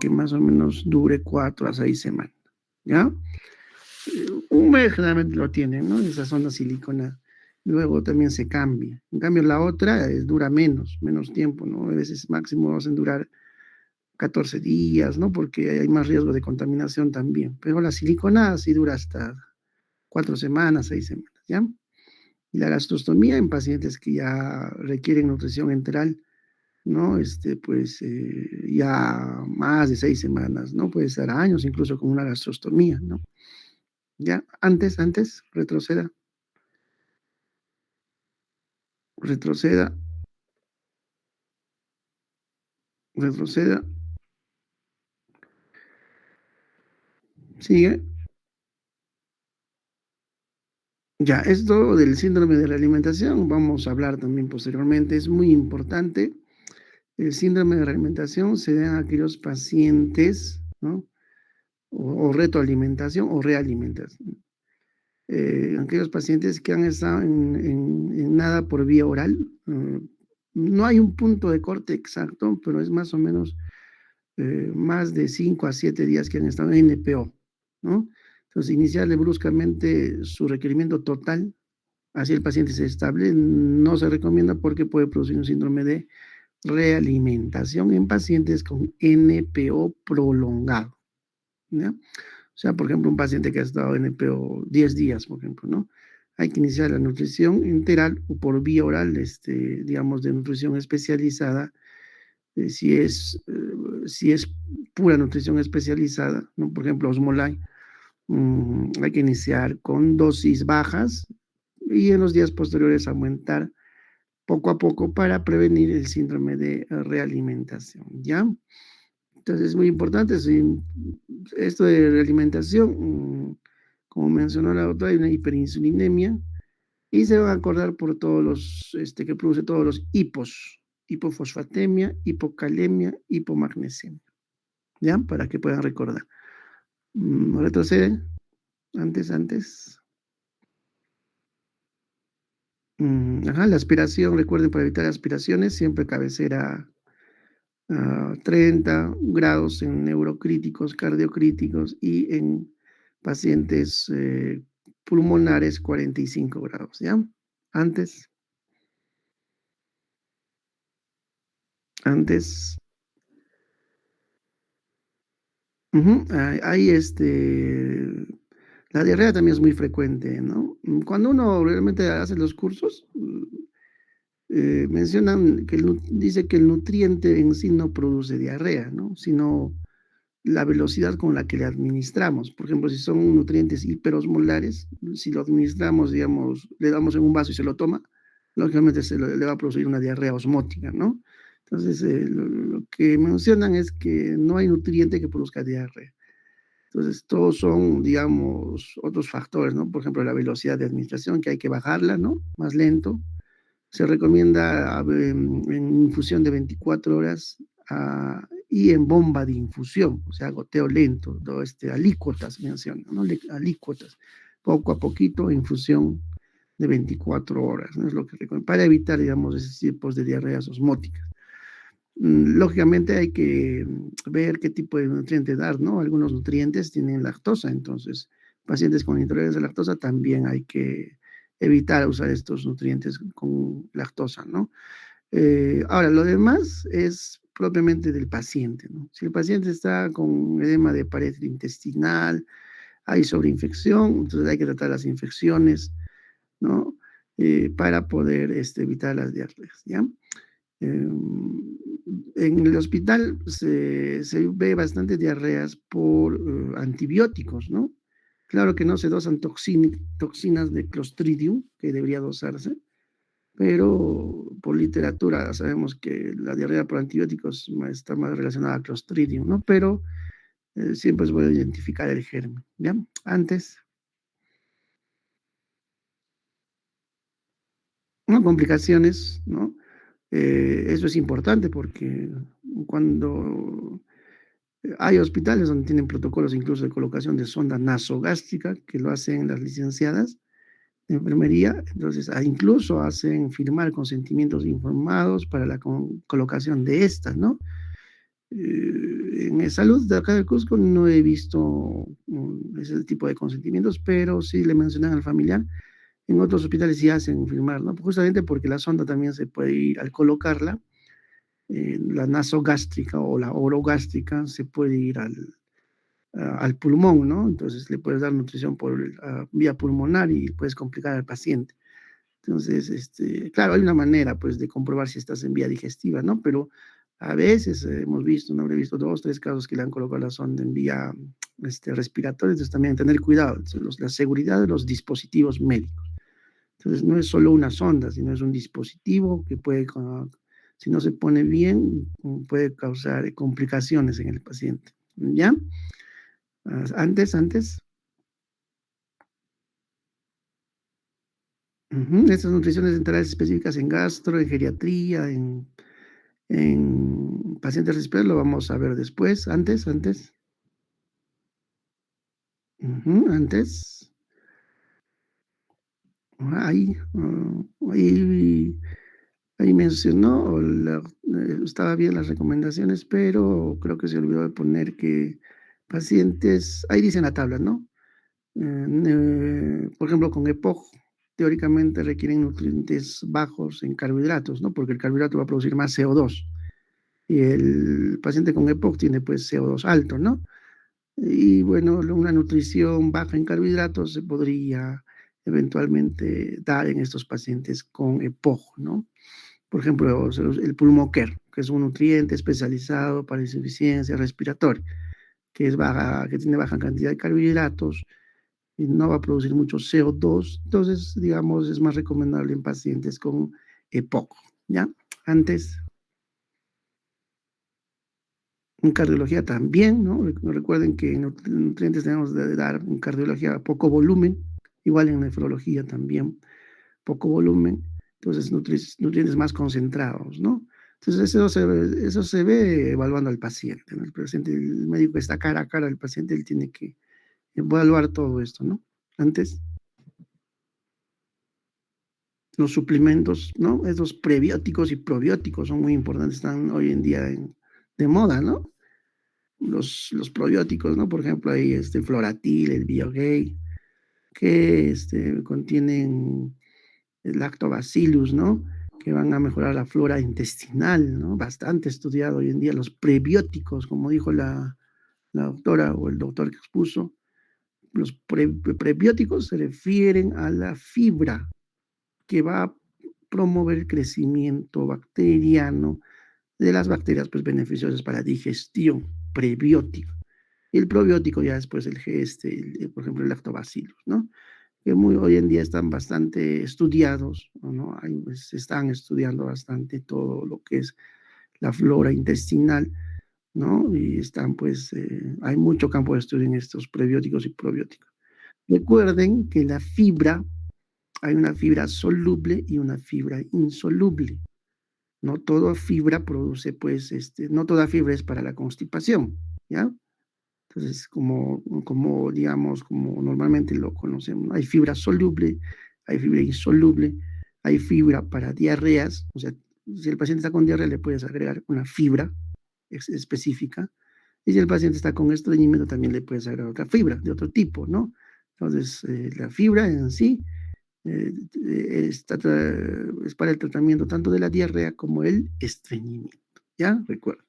que más o menos dure 4 a 6 semanas, ¿ya? Un mes generalmente lo tienen, ¿no? Esa sonda silicona. Luego también se cambia. En cambio, la otra dura menos tiempo, ¿no? A veces máximo hacen durar 14 días, ¿no? Porque hay más riesgo de contaminación también. Pero la silicona sí dura hasta 4 semanas, 6 semanas, ¿ya? Y la gastrostomía en pacientes que ya requieren nutrición enteral, ¿no? Pues ya más de 6 semanas, ¿no? Puede ser años incluso con una gastrostomía, ¿no? Ya, retroceda, retroceda, retroceda, sigue. Ya, esto del síndrome de realimentación, vamos a hablar también posteriormente, es muy importante. El síndrome de realimentación se da en aquellos pacientes, ¿no? O retroalimentación o realimentación. Aquellos pacientes que han estado en nada por vía oral, no hay un punto de corte exacto, pero es más o menos más de 5 a 7 días que han estado en NPO, ¿no? Entonces, iniciarle bruscamente su requerimiento total, así el paciente se estable, no se recomienda porque puede producir un síndrome de realimentación en pacientes con NPO prolongado, ¿ya? O sea, por ejemplo, un paciente que ha estado en NPO 10 días, por ejemplo, ¿no? Hay que iniciar la nutrición enteral o por vía oral, digamos, de nutrición especializada, si es pura nutrición especializada, ¿no? Por ejemplo, Osmolay, hay que iniciar con dosis bajas y en los días posteriores aumentar poco a poco para prevenir el síndrome de realimentación, ¿ya? Entonces es muy importante esto de realimentación, como mencionó la doctora, hay una hiperinsulinemia y se van a acordar por todos los, que produce todos los hipos, hipofosfatemia, hipocalemia, hipomagnesemia, ¿ya? Para que puedan recordar. Retroceden, antes. Ajá, la aspiración, recuerden, para evitar aspiraciones, siempre cabecera a 30 grados en neurocríticos, cardiocríticos y en pacientes pulmonares 45 grados, ¿ya? Antes, antes. Hay la diarrea también es muy frecuente, ¿no? Cuando uno realmente hace los cursos, mencionan dice que el nutriente en sí no produce diarrea, ¿no? Sino la velocidad con la que le administramos. Por ejemplo, si son nutrientes hiperosmolares, si lo administramos, digamos, le damos en un vaso y se lo toma, lógicamente le va a producir una diarrea osmótica, ¿no? Entonces, lo que mencionan es que no hay nutriente que produzca diarrea. Entonces, todos son, digamos, otros factores, ¿no? Por ejemplo, la velocidad de administración, que hay que bajarla, ¿no? Más lento. Se recomienda en infusión de 24 horas y en bomba de infusión, o sea, goteo lento, alícuotas menciona, ¿no? Alícuotas, poco a poquito, infusión de 24 horas, ¿no? Es lo que recomiendo, para evitar, digamos, esos tipos de diarreas osmóticas. Lógicamente hay que ver qué tipo de nutriente dar, ¿no? Algunos nutrientes tienen lactosa, entonces pacientes con intolerancia a lactosa también hay que evitar usar estos nutrientes con lactosa, ¿no? Ahora, lo demás es propiamente del paciente, ¿no? Si el paciente está con edema de pared intestinal, hay sobreinfección, entonces hay que tratar las infecciones, ¿no? Para poder evitar las diarreas, ¿ya? En el hospital se ve bastante diarreas por antibióticos, ¿no? Claro que no se dosan toxinas de Clostridium, que debería dosarse, pero por literatura sabemos que la diarrea por antibióticos está más relacionada a Clostridium, ¿no? Pero siempre es bueno identificar el germen, ¿ya? Antes, ¿no? Complicaciones, ¿no? Eso es importante porque cuando hay hospitales donde tienen protocolos incluso de colocación de sonda nasogástrica, que lo hacen las licenciadas de enfermería, entonces incluso hacen firmar consentimientos informados para la colocación de estas, ¿no? en salud de acá de Cusco no he visto, ese tipo de consentimientos, pero sí le mencionan al familiar. En otros hospitales sí hacen firmar, ¿no? Justamente porque la sonda también se puede ir al colocarla, la nasogástrica o la orogástrica se puede ir al pulmón, ¿no? Entonces le puedes dar nutrición por vía pulmonar y puedes complicar al paciente. Entonces, claro, hay una manera, pues, de comprobar si estás en vía digestiva, ¿no? Pero a veces hemos visto, no habré visto 2, 3 casos que le han colocado la sonda en vía, respiratoria, entonces también tener cuidado, entonces, la seguridad de los dispositivos médicos. Entonces, no es solo una sonda, sino es un dispositivo que puede, si no se pone bien, puede causar complicaciones en el paciente, ¿ya? Antes, estas nutriciones enterales específicas en gastro, en geriatría, en pacientes respiratorios lo vamos a ver después, antes, antes, ahí, ahí, ahí mencionó, estaba bien las recomendaciones, pero creo que se olvidó de poner que pacientes, ahí dice en la tabla, ¿no? Por ejemplo, con EPOC, teóricamente requieren nutrientes bajos en carbohidratos, ¿no? Porque el carbohidrato va a producir más CO2 y el paciente con EPOC tiene pues CO2 alto, ¿no? Y bueno, una nutrición baja en carbohidratos se podría eventualmente dar en estos pacientes con EPOC, ¿no? Por ejemplo, el pulmoker, que es un nutriente especializado para insuficiencia respiratoria, que tiene baja cantidad de carbohidratos y no va a producir mucho CO2, entonces, digamos, es más recomendable en pacientes con EPOC, ¿ya? Antes, en cardiología también, ¿no? Recuerden que en nutrientes tenemos de dar en cardiología poco volumen, igual en nefrología también, poco volumen, entonces nutrientes más concentrados, ¿no? Entonces eso se ve evaluando al paciente, ¿no? El médico está cara a cara al paciente, él tiene que evaluar todo esto, ¿no? Antes, los suplementos, ¿no? Esos prebióticos y probióticos son muy importantes, están hoy en día de moda, ¿no? Los probióticos, ¿no? Por ejemplo, hay Floratil, el Biogay, que contienen el lactobacillus, ¿no? Que van a mejorar la flora intestinal, ¿no? Bastante estudiado hoy en día. Los prebióticos, como dijo la doctora o el doctor que expuso, los prebióticos se refieren a la fibra que va a promover el crecimiento bacteriano de las bacterias pues, beneficiosas para digestión, prebiótico. Y el probiótico ya después por ejemplo, el lactobacillus, ¿no? Que hoy en día están bastante estudiados, ¿no? Se están estudiando bastante todo lo que es la flora intestinal, ¿no? Y están pues, hay mucho campo de estudio en estos prebióticos y probióticos. Recuerden que la fibra, hay una fibra soluble y una fibra insoluble. No toda fibra produce, pues, no toda fibra es para la constipación, ¿ya? Entonces, como digamos, como normalmente lo conocemos, ¿no? Hay fibra soluble, hay fibra insoluble, hay fibra para diarreas, o sea, si el paciente está con diarrea le puedes agregar una fibra específica, y si el paciente está con estreñimiento también le puedes agregar otra fibra de otro tipo, ¿no? Entonces, la fibra en sí es para el tratamiento tanto de la diarrea como el estreñimiento, ¿ya? Recuerda.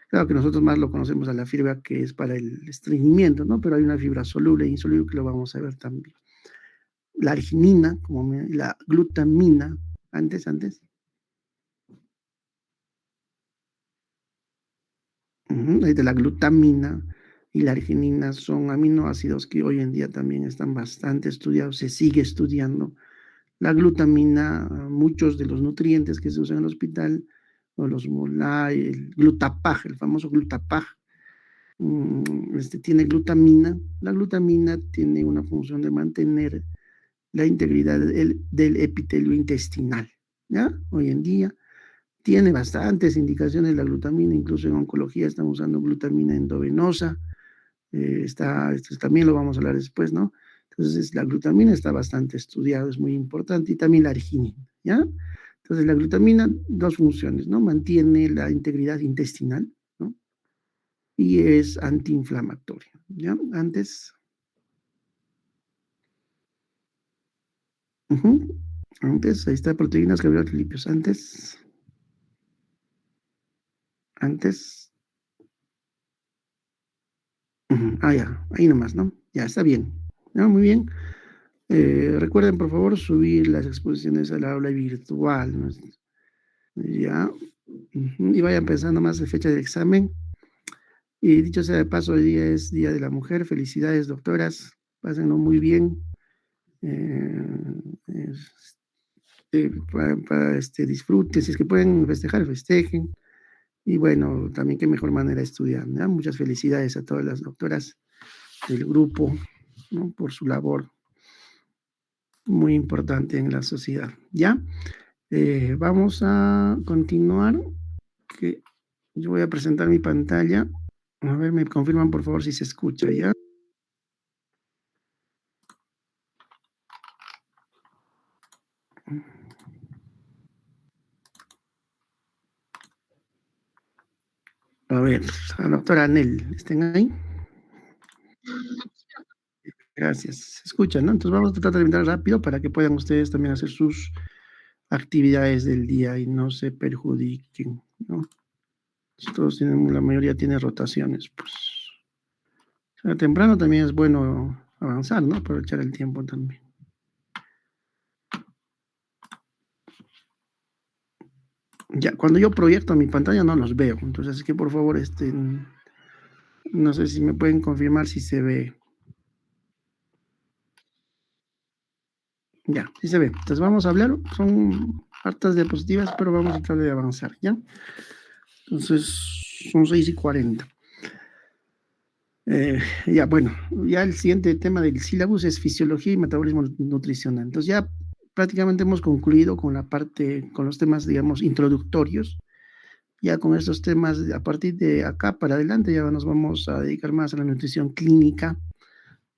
Claro que nosotros más lo conocemos a la fibra que es para el estreñimiento, ¿no? Pero hay una fibra soluble e insoluble que lo vamos a ver también. La arginina, la glutamina, antes, ahí de la glutamina y la arginina son aminoácidos que hoy en día también están bastante estudiados, se sigue estudiando. La glutamina, muchos de los nutrientes que se usan en el hospital, o los molay, el glutapag, el famoso glutapag, tiene glutamina. La glutamina tiene una función de mantener la integridad del epitelio intestinal, ¿ya? Hoy en día tiene bastantes indicaciones la glutamina, incluso en oncología están usando glutamina endovenosa, esto también lo vamos a hablar después, ¿no? Entonces, la glutamina está bastante estudiada, es muy importante, y también la arginina, ¿ya? Entonces, la glutamina, dos funciones, ¿no? Mantiene la integridad intestinal, ¿no? y es antiinflamatorio, ¿ya? Antes, ujú, antes, ahí está, proteínas, carbohidratos, lípidos. Antes, ujú, ya, ahí nomás, ¿no? Ya, está bien. No, muy bien. Recuerden, por favor, subir las exposiciones al aula virtual, ¿no? Ya, ujú, y vayan pensando más en fecha de examen. Y dicho sea de paso, hoy día es Día de la Mujer. Felicidades, doctoras. Pásenlo muy bien. Es disfruten, si es que pueden festejar, festejen. Y bueno, también qué mejor manera de estudiar, ¿no? Muchas felicidades a todas las doctoras del grupo, ¿no? Por su labor muy importante en la sociedad, ¿ya? Vamos a continuar, que yo voy a presentar mi pantalla. A ver, me confirman por favor si se escucha, ¿ya? A ver, la doctora Anel, ¿estén ahí? Gracias. Se escuchan, ¿no? Entonces vamos a tratar de terminar rápido para que puedan ustedes también hacer sus actividades del día y no se perjudiquen, ¿no? Todos tienen, la mayoría tiene rotaciones, pues. O sea, temprano también es bueno avanzar, ¿no? Aprovechar el tiempo también. Ya, cuando yo proyecto mi pantalla no los veo, entonces es que por favor, no sé si me pueden confirmar si se ve. Ya, sí se ve. Entonces vamos a hablar, son hartas diapositivas, pero vamos a tratar de avanzar, ¿ya? Entonces, son 6:40. Ya, bueno, ya el siguiente tema del sílabus es fisiología y metabolismo nutricional. Entonces ya prácticamente hemos concluido con la parte, con los temas, digamos, introductorios. Ya con estos temas, a partir de acá para adelante, ya nos vamos a dedicar más a la nutrición clínica,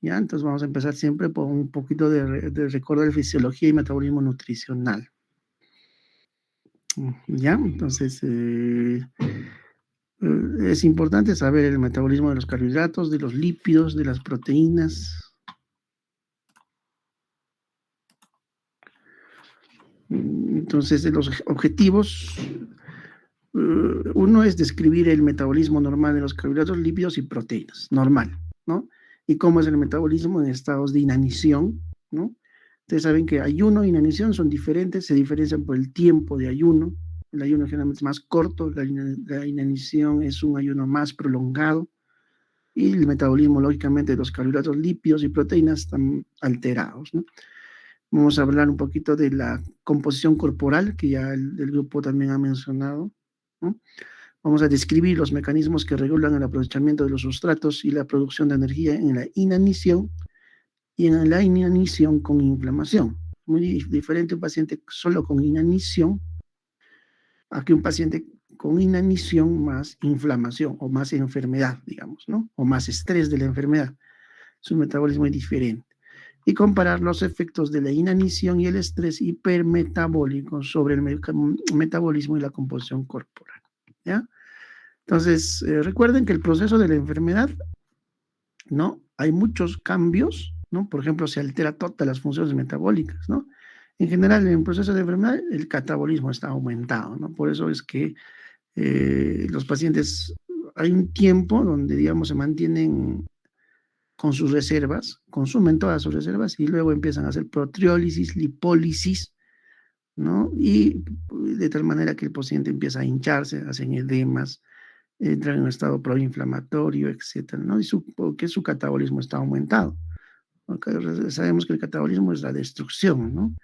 ¿ya? Entonces vamos a empezar siempre por un poquito de recuerdo de fisiología y metabolismo nutricional, ¿ya? Entonces, es importante saber el metabolismo de los carbohidratos, de los lípidos, de las proteínas. Entonces, de los objetivos, uno es describir el metabolismo normal de los carbohidratos, lípidos y proteínas, normal, ¿no? Y cómo es el metabolismo en estados de inanición, ¿no? Ustedes saben que ayuno e inanición son diferentes, se diferencian por el tiempo de ayuno. El ayuno generalmente es más corto, la inanición es un ayuno más prolongado y el metabolismo, lógicamente, de los carbohidratos, lípidos y proteínas están alterados, ¿no? Vamos a hablar un poquito de la composición corporal, que ya el grupo también ha mencionado, ¿no? Vamos a describir los mecanismos que regulan el aprovechamiento de los sustratos y la producción de energía en la inanición y en la inanición con inflamación. Muy diferente un paciente solo con inanición a que un paciente con inanición más inflamación o más enfermedad, digamos, ¿no? O más estrés de la enfermedad. Su metabolismo es diferente. Y comparar los efectos de la inanición y el estrés hipermetabólico sobre el metabolismo y la composición corporal, ¿ya? Entonces, recuerden que el proceso de la enfermedad, ¿no? Hay muchos cambios, ¿no? Por ejemplo, se altera todas las funciones metabólicas, ¿no? En general, en el proceso de enfermedad, el catabolismo está aumentado, ¿no? Por eso es que los pacientes, hay un tiempo donde, digamos, se mantienen con sus reservas, consumen todas sus reservas y luego empiezan a hacer proteólisis, lipólisis, ¿no? Y de tal manera que el paciente empieza a hincharse, hacen edemas, entra en un estado proinflamatorio, etcétera, ¿no? Porque su catabolismo está aumentado. Porque sabemos que el catabolismo es la destrucción, ¿no?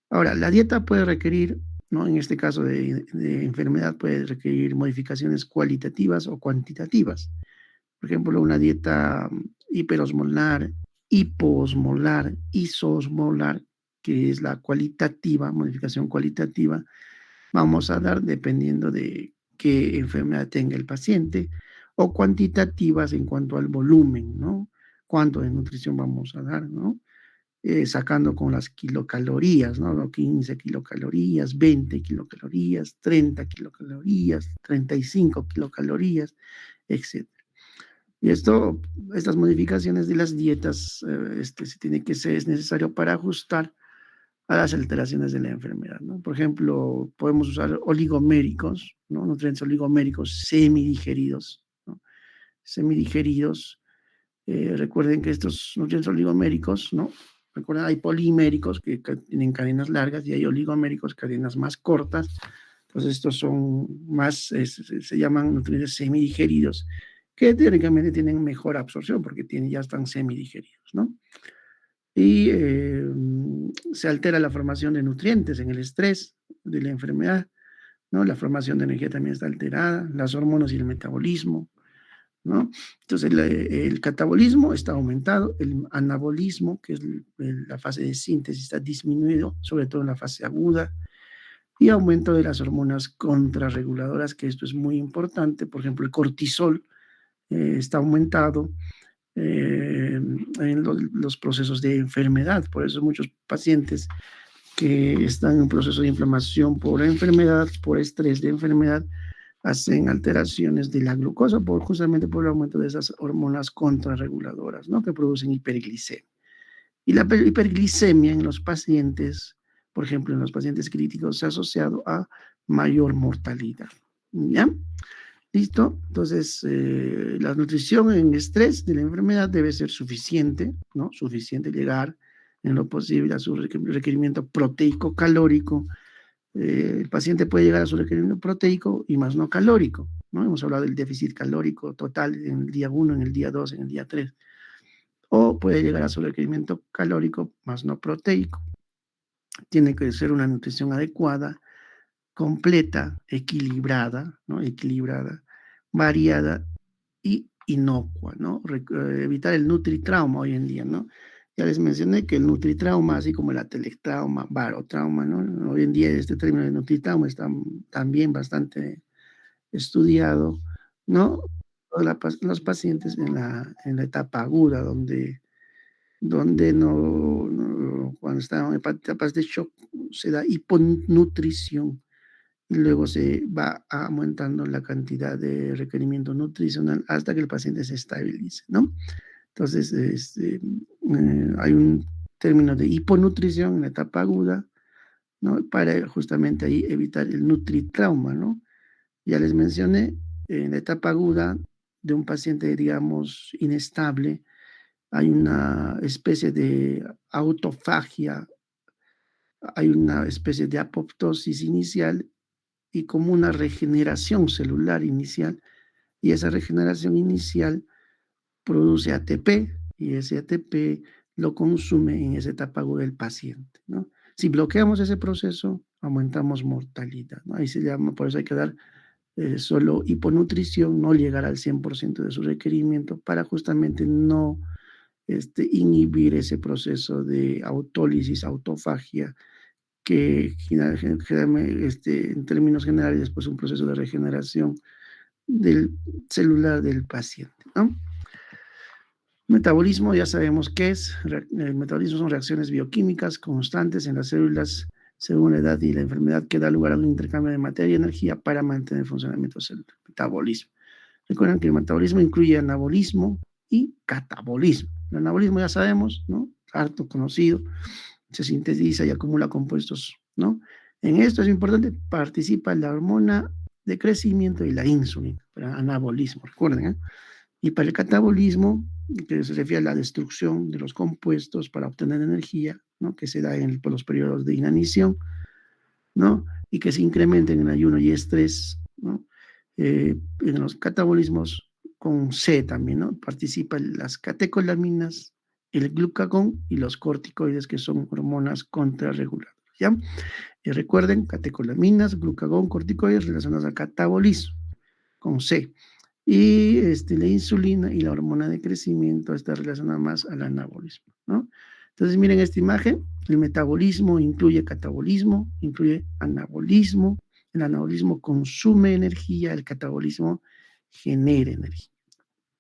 Ahora, la dieta puede requerir, ¿no? En este caso de enfermedad, puede requerir modificaciones cualitativas o cuantitativas. Por ejemplo, una dieta hiperosmolar, hipoosmolar, isosmolar, que es la cualitativa, modificación cualitativa, vamos a dar dependiendo de qué enfermedad tenga el paciente, o cuantitativas en cuanto al volumen, ¿no? Cuánto de nutrición vamos a dar, ¿no? Sacando con las kilocalorías, ¿no? 15 kilocalorías, 20 kilocalorías, 30 kilocalorías, 35 kilocalorías, etc. Y estas modificaciones de las dietas se tiene que ser, es necesario para ajustar a las alteraciones de la enfermedad, ¿no? Por ejemplo, podemos usar oligoméricos, ¿no? Nutrientes oligoméricos semidigeridos, ¿no? Semidigeridos. Recuerden que estos nutrientes oligoméricos, ¿no? Recuerden, hay poliméricos que tienen cadenas largas y hay oligoméricos, cadenas más cortas. Entonces, estos son más, se llaman nutrientes semidigeridos, que teóricamente tienen mejor absorción porque ya están semidigeridos, ¿no? Y se altera la formación de nutrientes en el estrés de la enfermedad, ¿no? La formación de energía también está alterada, las hormonas y el metabolismo, ¿no? Entonces, el catabolismo está aumentado, el anabolismo, que es la fase de síntesis, está disminuido, sobre todo en la fase aguda, y aumento de las hormonas contrarreguladoras, que esto es muy importante. Por ejemplo, el cortisol está aumentado en los procesos de enfermedad. Por eso muchos pacientes que están en un proceso de inflamación por enfermedad, por estrés de enfermedad, hacen alteraciones de la glucosa justamente por el aumento de esas hormonas contrarreguladoras, ¿no? Que producen hiperglicemia. Y la hiperglicemia en los pacientes, por ejemplo, en los pacientes críticos, se ha asociado a mayor mortalidad. ¿Ya? ¿Listo? Entonces, la nutrición en estrés de la enfermedad debe ser suficiente, ¿no? Suficiente llegar en lo posible a su requerimiento proteico calórico. El paciente puede llegar a su requerimiento proteico y más no calórico, ¿no? Hemos hablado del déficit calórico total en el día 1, en el día 2, en el día 3. O puede llegar a su requerimiento calórico más no proteico. Tiene que ser una nutrición adecuada, completa, equilibrada, ¿no? Equilibrada, variada y inocua, ¿no? Evitar el nutritrauma hoy en día, ¿no? Ya les mencioné que el nutritrauma, así como el atelectrauma, barotrauma, ¿no? Hoy en día este término de nutritrauma está también bastante estudiado, ¿no? Los pacientes en la etapa aguda, donde cuando están en etapas de shock, se da hiponutrición y luego se va aumentando la cantidad de requerimiento nutricional hasta que el paciente se estabilice, ¿no? Entonces, hay un término de hiponutrición en la etapa aguda, ¿no? Para justamente ahí evitar el nutritrauma, ¿no? Ya les mencioné, en la etapa aguda de un paciente, digamos, inestable, hay una especie de autofagia, hay una especie de apoptosis inicial y como una regeneración celular inicial, y esa regeneración inicial produce ATP, y ese ATP lo consume en esa etapa aguda del paciente, ¿no? Si bloqueamos ese proceso, aumentamos mortalidad, ¿no? Ahí se llama, por eso hay que dar solo hiponutrición, no llegar al 100% de su requerimiento para justamente no inhibir ese proceso de autólisis, autofagia, que en términos generales después un proceso de regeneración del celular del paciente, ¿no? Metabolismo, ya sabemos qué es. El metabolismo son reacciones bioquímicas constantes en las células según la edad y la enfermedad que da lugar a un intercambio de materia y energía para mantener el funcionamiento celular. Metabolismo. Recuerden que el metabolismo incluye anabolismo y catabolismo. El anabolismo ya sabemos, ¿no? Harto conocido, se sintetiza y acumula compuestos, ¿no? En esto es importante, participa la hormona de crecimiento y la insulina, para anabolismo, recuerden, ¿eh? Y para el catabolismo, que se refiere a la destrucción de los compuestos para obtener energía, ¿no? Que se da por los periodos de inanición, ¿no? Y que se incrementa en el ayuno y estrés, ¿no? En los catabolismos con C también, ¿no? Participan las catecolaminas, el glucagón y los corticoides, que son hormonas contrarreguladoras, ¿ya? Y recuerden, catecolaminas, glucagón, corticoides relacionados al catabolismo, con C. Y la insulina y la hormona de crecimiento está relacionada más al anabolismo, ¿no? Entonces, miren esta imagen, el metabolismo incluye catabolismo, incluye anabolismo, el anabolismo consume energía, el catabolismo genera energía,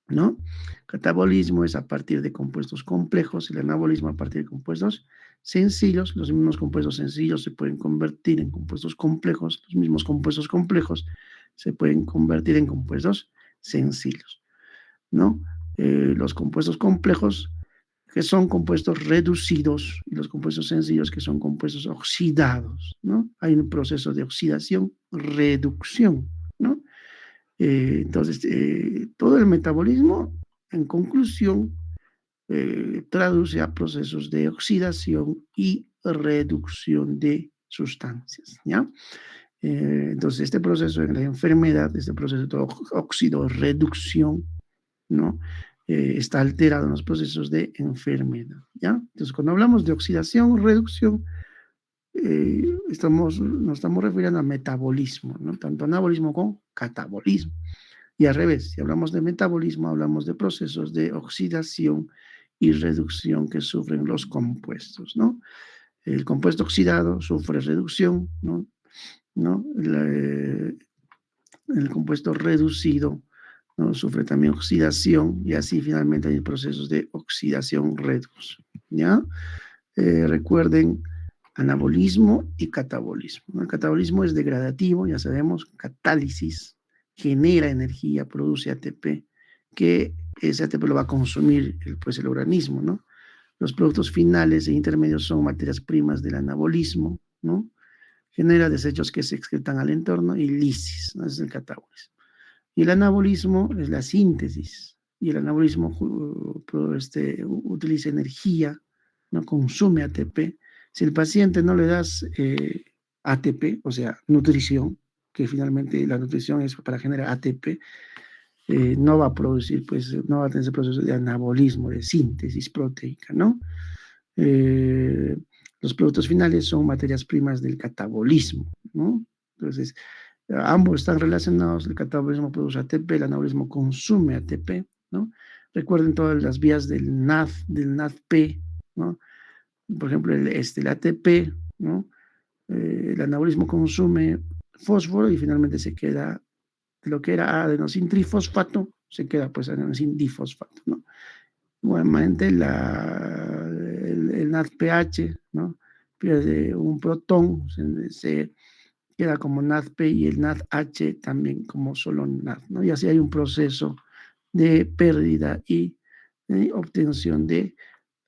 ¿no? Catabolismo es a partir de compuestos complejos, el anabolismo a partir de compuestos sencillos. Los mismos compuestos sencillos se pueden convertir en compuestos complejos, los mismos compuestos complejos se pueden convertir en compuestos sencillos, ¿no? Los compuestos complejos, que son compuestos reducidos, y los compuestos sencillos, que son compuestos oxidados, ¿no? Hay un proceso de oxidación, reducción, ¿no? Entonces, todo el metabolismo, en conclusión, traduce a procesos de oxidación y reducción de sustancias, ¿ya? Entonces, este proceso en la enfermedad, este proceso de óxido-reducción, ¿no? Está alterado en los procesos de enfermedad, ¿ya? Entonces, cuando hablamos de oxidación, reducción, nos estamos refiriendo a metabolismo, ¿no? Tanto anabolismo como catabolismo. Y al revés, si hablamos de metabolismo, hablamos de procesos de oxidación y reducción que sufren los compuestos, ¿no? El compuesto oxidado sufre reducción, ¿no? ¿No? El compuesto reducido, ¿no? Sufre también oxidación y así finalmente hay procesos de oxidación-reducción, ¿ya? Recuerden, anabolismo y catabolismo, ¿no? El catabolismo es degradativo, ya sabemos, catálisis, genera energía, produce ATP, que ese ATP lo va a consumir pues, el organismo, ¿no? Los productos finales e intermedios son materias primas del anabolismo, ¿no? Genera desechos que se excretan al entorno y lisis, ¿no? Ese es el catabolismo. Y el anabolismo es la síntesis, y el anabolismo utiliza energía, no consume ATP. Si el paciente no le das ATP, o sea, nutrición, que finalmente la nutrición es para generar ATP, no va a producir, pues, no va a tener ese proceso de anabolismo, de síntesis proteica, ¿no? Eh, los productos finales son materias primas del catabolismo, ¿no? Entonces, ambos están relacionados, el catabolismo produce ATP, el anabolismo consume ATP, ¿no? Recuerden todas las vías del NADP, ¿no? Por ejemplo, el ATP, ¿no? El anabolismo consume fósforo y finalmente se queda de lo que era adenosin trifosfato, se queda pues adenosin difosfato, ¿no? Igualmente el NADPH, ¿no? Pierde un protón, se queda como NADP y el NADH también como solo NAD, ¿no? Y así hay un proceso de pérdida y obtención de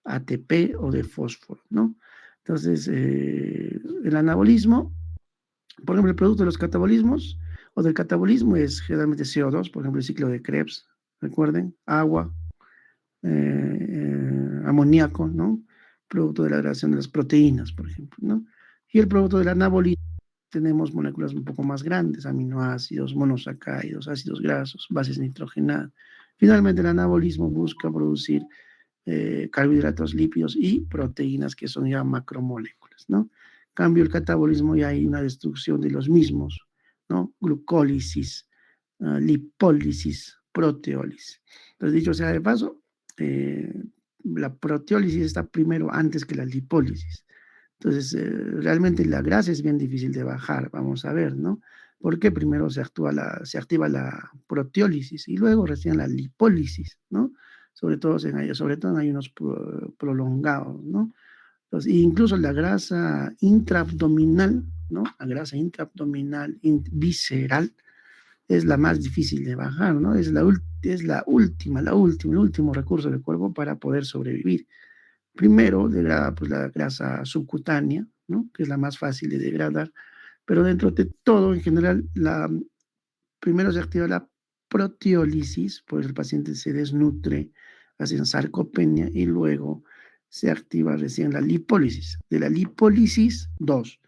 ATP o de fósforo, ¿no? Entonces, el anabolismo, por ejemplo, el producto de los catabolismos o del catabolismo es generalmente CO2, por ejemplo, el ciclo de Krebs, recuerden, agua, amoníaco, ¿no? Producto de la reacción de las proteínas, por ejemplo, ¿no? Y el producto del anabolismo, tenemos moléculas un poco más grandes, aminoácidos, monosacáridos, ácidos grasos, bases nitrogenadas. Finalmente, el anabolismo busca producir carbohidratos, lípidos y proteínas que son ya macromoléculas, ¿no? En cambio, el catabolismo ya hay una destrucción de los mismos, ¿no? Glucólisis, lipólisis, proteólisis. Entonces, dicho sea de paso, la proteólisis está primero antes que la lipólisis. Entonces, realmente la grasa es bien difícil de bajar, vamos a ver, ¿no? Porque primero se activa la proteólisis y luego recién la lipólisis, ¿no? Sobre todo en ayunos prolongados, ¿no? Entonces, incluso la grasa intraabdominal, ¿no? La grasa intraabdominal, visceral, es la más difícil de bajar, ¿no? El último recurso del cuerpo para poder sobrevivir. Primero degrada pues, la grasa subcutánea, ¿no? Que es la más fácil de degradar, pero dentro de todo, en general, primero se activa la proteólisis, pues el paciente se desnutre, hacen sarcopenia y luego se activa recién la lipólisis. De la lipólisis, dos.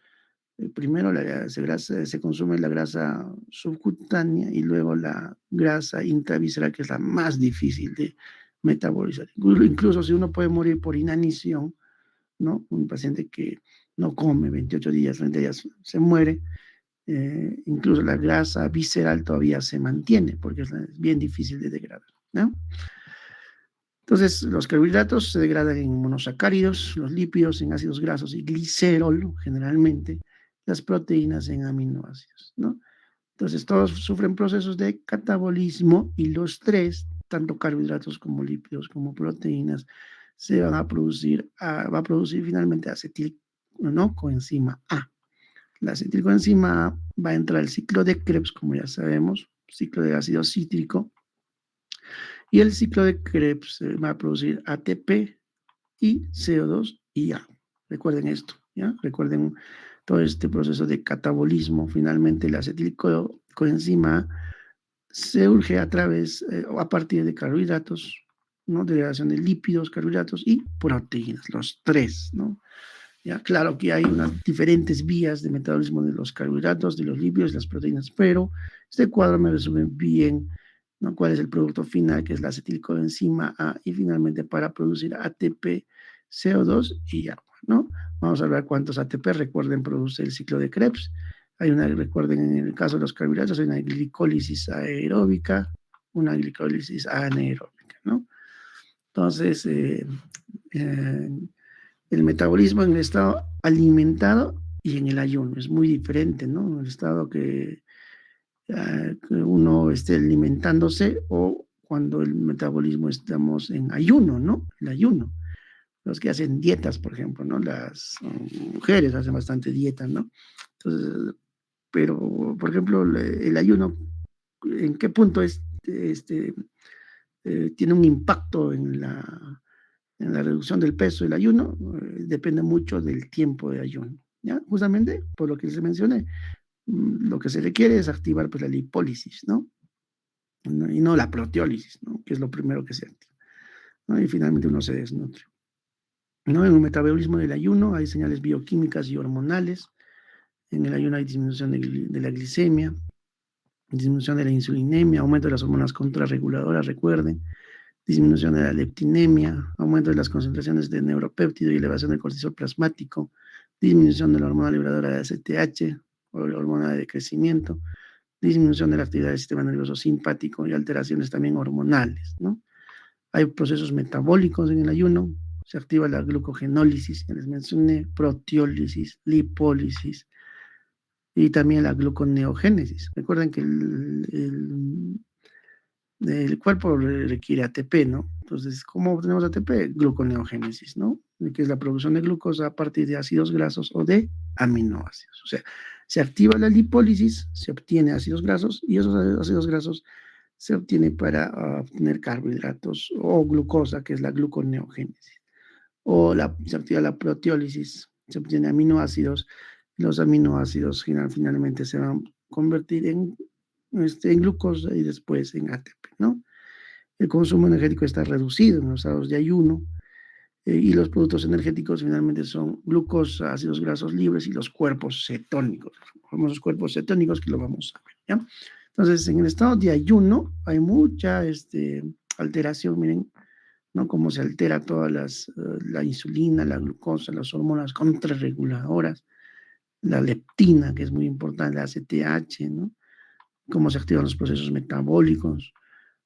Primero se consume la grasa subcutánea y luego la grasa intravisceral, que es la más difícil de metabolizar. Incluso si uno puede morir por inanición, ¿no? Un paciente que no come 28 días, 30 días, se muere. Incluso la grasa visceral todavía se mantiene porque es bien difícil de degradar, ¿no? Entonces, los carbohidratos se degradan en monosacáridos, los lípidos en ácidos grasos y glicerol, generalmente, las proteínas en aminoácidos, ¿no? Entonces, todos sufren procesos de catabolismo y los tres, tanto carbohidratos como lípidos como proteínas, se van a producir, va a producir finalmente acetil, ¿no? Coenzima A. La acetilcoenzima A va a entrar al ciclo de Krebs, como ya sabemos, ciclo de ácido cítrico, y el ciclo de Krebs va a producir ATP y CO2 y agua. Recuerden esto, ¿ya? Recuerden todo este proceso de catabolismo. Finalmente, la acetilcoenzima se urge a través o a partir de carbohidratos, ¿no? Degradación de lípidos, carbohidratos y proteínas, los tres, ¿no? Ya, claro que hay unas diferentes vías de metabolismo de los carbohidratos, de los lípidos y las proteínas, pero este cuadro me resume bien, ¿no? Cuál es el producto final, que es la acetilcoenzima A, y finalmente para producir ATP, CO2 y agua, ¿no? Vamos a ver cuántos ATP, recuerden, produce el ciclo de Krebs. Recuerden, en el caso de los carbohidratos, hay una glicólisis aeróbica, una glicólisis anaeróbica, ¿no? Entonces, eh, el metabolismo en el estado alimentado y en el ayuno es muy diferente, ¿no? En el estado que uno esté alimentándose o cuando el metabolismo estamos en ayuno, ¿no? El ayuno. Los que hacen dietas, por ejemplo, ¿no? Las mujeres hacen bastante dieta, ¿no? Entonces, pero, por ejemplo, el ayuno, ¿en qué punto tiene un impacto en la reducción del peso? El ayuno depende mucho del tiempo de ayuno, ¿ya? Justamente por lo que les mencioné, lo que se requiere es activar pues, la lipólisis, ¿no? Y no la proteólisis, ¿no? Que es lo primero que se activa, ¿no? Y finalmente uno se desnutre, ¿no? En un metabolismo del ayuno hay señales bioquímicas y hormonales. En el ayuno hay disminución de la glicemia, disminución de la insulinemia, aumento de las hormonas contrarreguladoras, recuerden, disminución de la leptinemia, aumento de las concentraciones de neuropéptido y elevación del cortisol plasmático, disminución de la hormona liberadora de ACTH o la hormona de crecimiento, disminución de la actividad del sistema nervioso simpático y alteraciones también hormonales, ¿no? Hay procesos metabólicos en el ayuno, se activa la glucogenólisis, que les mencioné, proteólisis, lipólisis y también la gluconeogénesis. Recuerden que el cuerpo requiere ATP, ¿no? Entonces, ¿cómo obtenemos ATP? Gluconeogénesis, ¿no? Que es la producción de glucosa a partir de ácidos grasos o de aminoácidos. O sea, se activa la lipólisis, se obtiene ácidos grasos y esos ácidos grasos se obtiene para obtener carbohidratos o glucosa, que es la gluconeogénesis. O se activa la proteólisis, se obtiene aminoácidos. Los aminoácidos finalmente se van a convertir en glucosa y después en ATP, ¿no? El consumo energético está reducido en los estados de ayuno y los productos energéticos finalmente son glucosa, ácidos grasos libres y los cuerpos cetónicos, los famosos cuerpos cetónicos que lo vamos a ver, ¿ya? Entonces, en el estado de ayuno hay mucha alteración, miren, ¿no? Cómo se altera la insulina, la glucosa, las hormonas contrarreguladoras, la leptina, que es muy importante, la ACTH, ¿no? Cómo se activan los procesos metabólicos,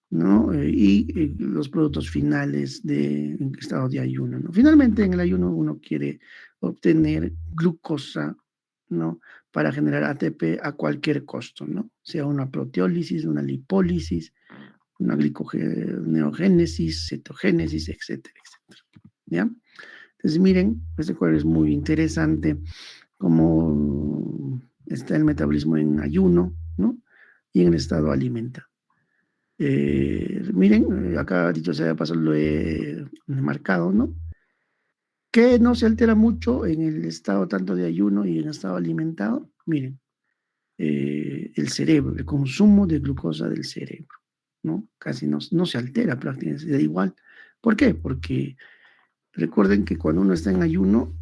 ¿no? Y los productos finales en estado de ayuno, ¿no? Finalmente, en el ayuno uno quiere obtener glucosa, ¿no? Para generar ATP a cualquier costo, ¿no? Sea una proteólisis, una lipólisis, una gliconeogénesis, cetogénesis, etcétera, etcétera, ¿ya? Entonces, miren, este cuadro es muy interesante, cómo está el metabolismo en ayuno, ¿no? Y en el estado alimentario. Miren, acá dicho sea de paso lo he marcado, ¿no? Que no se altera mucho en el estado tanto de ayuno y en el estado alimentado. Miren, el cerebro, el consumo de glucosa del cerebro, ¿no? Casi no se altera prácticamente, da igual. ¿Por qué? Porque recuerden que cuando uno está en ayuno,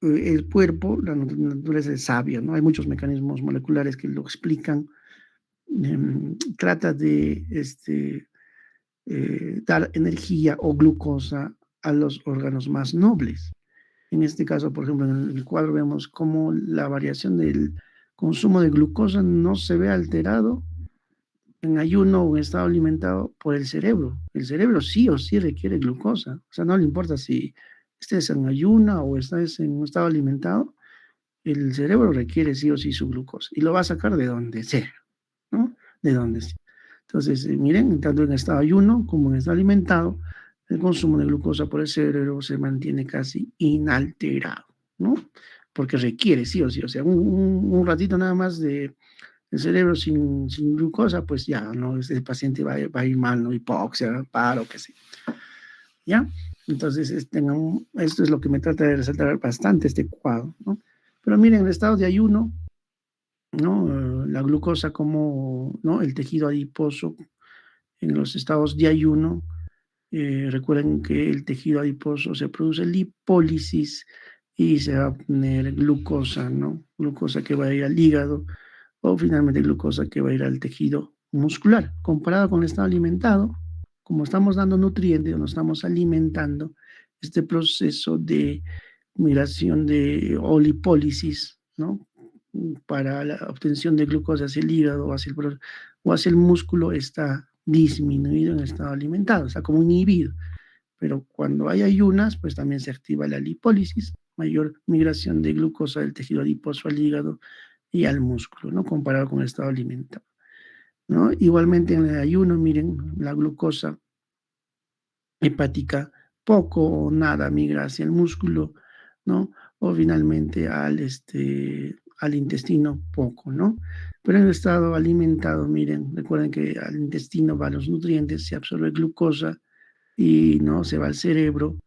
el cuerpo, la naturaleza es sabia, ¿no? Hay muchos mecanismos moleculares que lo explican. Trata de dar energía o glucosa a los órganos más nobles. En este caso, por ejemplo, en el cuadro vemos cómo la variación del consumo de glucosa no se ve alterado en ayuno o en estado alimentado por el cerebro. El cerebro sí o sí requiere glucosa. O sea, no le importa si estés en ayuno o estés en un estado alimentado, el cerebro requiere sí o sí su glucosa y lo va a sacar de donde sea, ¿no? De donde sea. Entonces, miren, tanto en estado ayuno como en estado alimentado, el consumo de glucosa por el cerebro se mantiene casi inalterado, ¿no? Porque requiere sí o sí, o sea, un ratito nada más de El cerebro sin glucosa, pues ya, ¿no? Este paciente va a ir mal, ¿no? Hipoxia, paro, qué sé. ¿Ya? Entonces, esto es lo que me trata de resaltar bastante este cuadro, ¿no? Pero miren, el estado de ayuno, ¿no? La glucosa como, ¿no? El tejido adiposo en los estados de ayuno. Recuerden que el tejido adiposo se produce lipólisis y se va a poner glucosa, ¿no? Glucosa que va a ir al hígado o finalmente glucosa que va a ir al tejido muscular. Comparado con el estado alimentado, como estamos dando nutrientes o nos estamos alimentando, este proceso de migración de o lipólisis, ¿no? Para la obtención de glucosa hacia el hígado o hacia el músculo está disminuido en el estado alimentado, está como inhibido. Pero cuando hay ayunas, pues también se activa la lipólisis, mayor migración de glucosa del tejido adiposo al hígado y al músculo, ¿no? Comparado con el estado alimentado, ¿no? Igualmente en el ayuno, miren, la glucosa hepática poco o nada migra hacia el músculo, ¿no? O finalmente al intestino poco, ¿no? Pero en el estado alimentado, miren, recuerden que al intestino van los nutrientes, se absorbe glucosa y no se va al cerebro,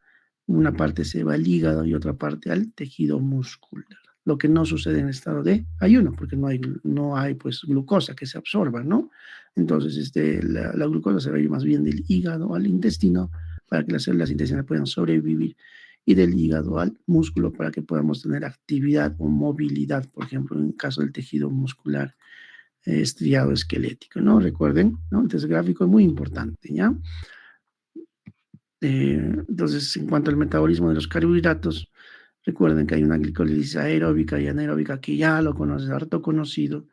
una parte se va al hígado y otra parte al tejido muscular. Lo que no sucede en el estado de ayuno, porque no hay pues glucosa que se absorba, ¿no? Entonces, la glucosa se va a ir más bien del hígado al intestino para que las células intestinales puedan sobrevivir y del hígado al músculo para que podamos tener actividad o movilidad, por ejemplo, en el caso del tejido muscular estriado esquelético, ¿no? Recuerden, ¿no? Este gráfico es muy importante, ¿ya? Entonces, en cuanto al metabolismo de los carbohidratos, recuerden que hay una glicólisis aeróbica y anaeróbica que ya lo conoces, harto conocido.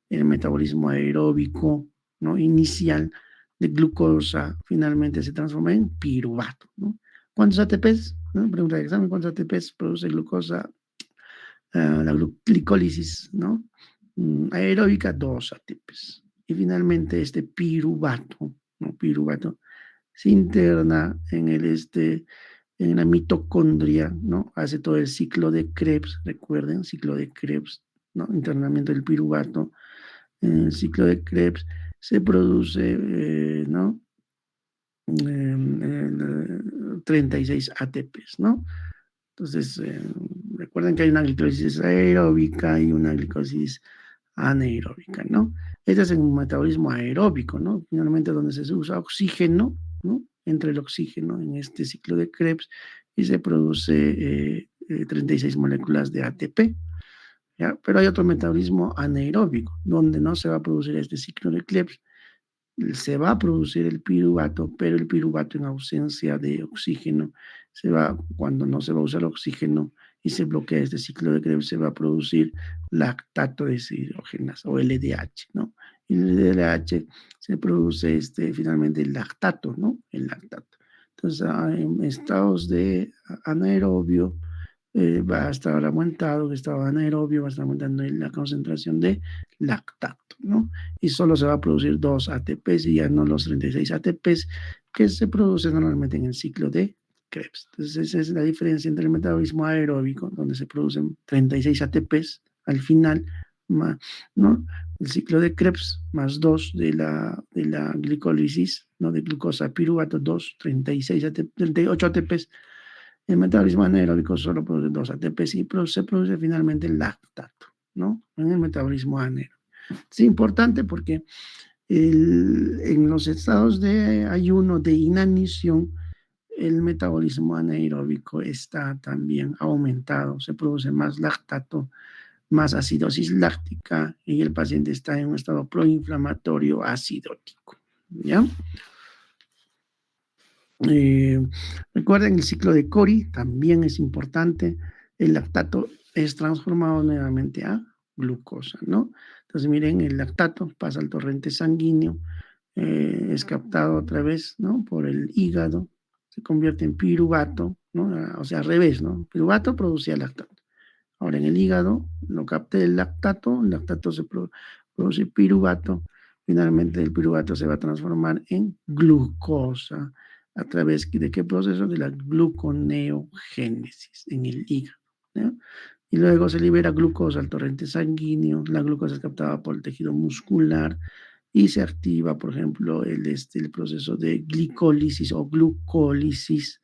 El metabolismo aeróbico, ¿no? Inicial de glucosa finalmente se transforma en piruvato, ¿no? ¿Cuántos ATPs? ¿No? Pregunta de examen, ¿cuántos ATPs produce glucosa? La glicólisis, ¿no? Aeróbica, 2 ATPs. Y finalmente este piruvato, ¿no? Piruvato se interna en la mitocondria, ¿no? Hace todo el ciclo de Krebs, recuerden, ciclo de Krebs, ¿no? Internamiento del piruvato. En el ciclo de Krebs se produce, ¿no? 36 ATPs, ¿no? Entonces, recuerden que hay una glicólisis aeróbica y una glicólisis anaeróbica, ¿no? Este es un metabolismo aeróbico, ¿no? Finalmente donde se usa oxígeno, ¿no? Entre el oxígeno en este ciclo de Krebs y se produce 36 moléculas de ATP, ¿ya? Pero hay otro metabolismo anaeróbico, donde no se va a producir este ciclo de Krebs, se va a producir el piruvato, pero el piruvato en ausencia de oxígeno, cuando no se va a usar oxígeno y se bloquea este ciclo de Krebs, se va a producir lactato deshidrogenasa o LDH, ¿no? Y el LDH se produce finalmente el lactato, ¿no? El lactato. Entonces, en estados de anaerobio, va a estar aumentado, que estado anaerobio, va a estar aumentando la concentración de lactato, ¿no? Y solo se va a producir 2 ATPs y ya no los 36 ATPs que se producen normalmente en el ciclo de Krebs. Entonces, esa es la diferencia entre el metabolismo aeróbico, donde se producen 36 ATPs al final, ¿no? El ciclo de Krebs más 2 de la glicólisis, ¿no? De glucosa piruvato, 2, 36 ATP, 38 ATPs. El metabolismo anaeróbico solo produce 2 ATPs y se produce finalmente el lactato, ¿no? En el metabolismo anaeróbico. Es importante porque en los estados de ayuno, de inanición, el metabolismo anaeróbico está también aumentado, se produce más lactato, más acidosis láctica y el paciente está en un estado proinflamatorio acidótico, ¿ya? Eh, Recuerden el ciclo de Cori, también es importante. El lactato es transformado nuevamente a glucosa, ¿no? Entonces, miren, el lactato pasa al torrente sanguíneo, es captado otra vez, ¿no? Por el hígado, se convierte en piruvato, ¿no? O sea, al revés, ¿no? Piruvato producía lactato. Ahora en el hígado lo capta el lactato produce piruvato, finalmente el piruvato se va a transformar en glucosa a través de qué proceso de la gluconeogénesis en el hígado, ¿no? y luego se libera glucosa al torrente sanguíneo, la glucosa es captada por el tejido muscular y se activa, por ejemplo, el proceso de glicólisis o glucólisis,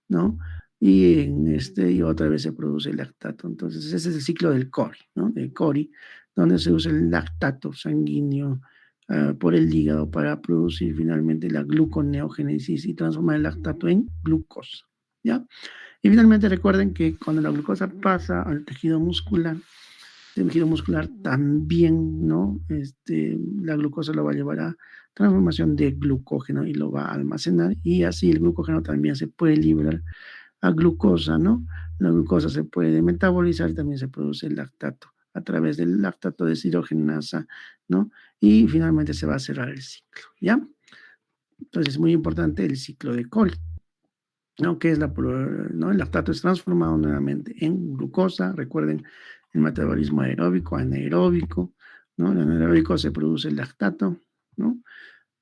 ¿no? Y otra vez se produce el lactato. Entonces, ese es el ciclo del CORI, ¿no? Del CORI, donde se usa el lactato sanguíneo por el hígado para producir finalmente la gluconeogénesis y transformar el lactato en glucosa, ¿ya? Y finalmente recuerden que cuando la glucosa pasa al tejido muscular, el tejido muscular también, ¿no? La glucosa lo va a llevar a transformación de glucógeno y lo va a almacenar y así el glucógeno también se puede liberar a glucosa, ¿no? La glucosa se puede metabolizar y también se produce el lactato a través del lactato deshidrogenasa, ¿no? Y finalmente se va a cerrar el ciclo, ¿ya? Entonces es muy importante el ciclo de Cori, ¿no? Que es ¿no? El lactato es transformado nuevamente en glucosa. Recuerden el metabolismo aeróbico, anaeróbico, ¿no? En el anaeróbico se produce el lactato, ¿no?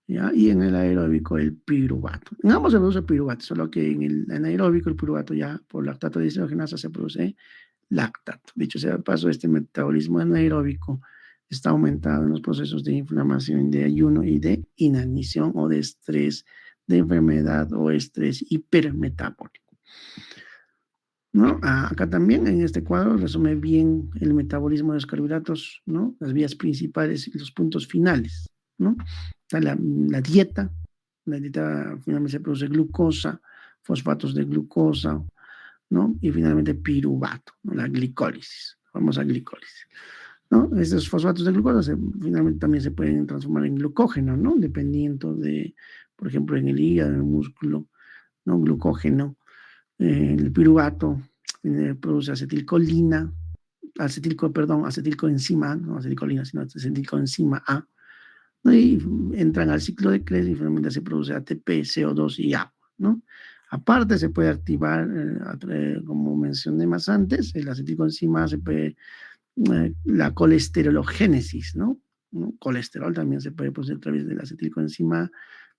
¿Ya? Y en el aeróbico el piruvato. En ambos se produce piruvato, solo que en el anaeróbico el piruvato ya por lactato deshidrogenasa se produce lactato. Dicho sea de paso, este metabolismo anaeróbico está aumentado en los procesos de inflamación, de ayuno y de inanición o de estrés, de enfermedad o estrés hipermetabólico, ¿no? Acá también en este cuadro resume bien el metabolismo de los carbohidratos, ¿no? Las vías principales y los puntos finales, ¿no? Está la dieta finalmente se produce glucosa, fosfatos de glucosa, ¿no? Y finalmente piruvato, ¿no? La glicólisis, la famosa glicólisis, ¿no? Estos fosfatos de glucosa finalmente también se pueden transformar en glucógeno, ¿no? Dependiendo de, por ejemplo, en el hígado, en el músculo, ¿no? Glucógeno, el piruvato produce acetilcolina, acetilcoenzima, no acetilcolina, sino acetilcoenzima A, ¿no? Y entran al ciclo de Krebs y finalmente se produce ATP, CO2 y agua, ¿no? Aparte se puede activar, como mencioné más antes, el acetilcoenzima se puede, la colesterologénesis, ¿no? ¿no? Colesterol también se puede producir a través de la acetilcoenzima.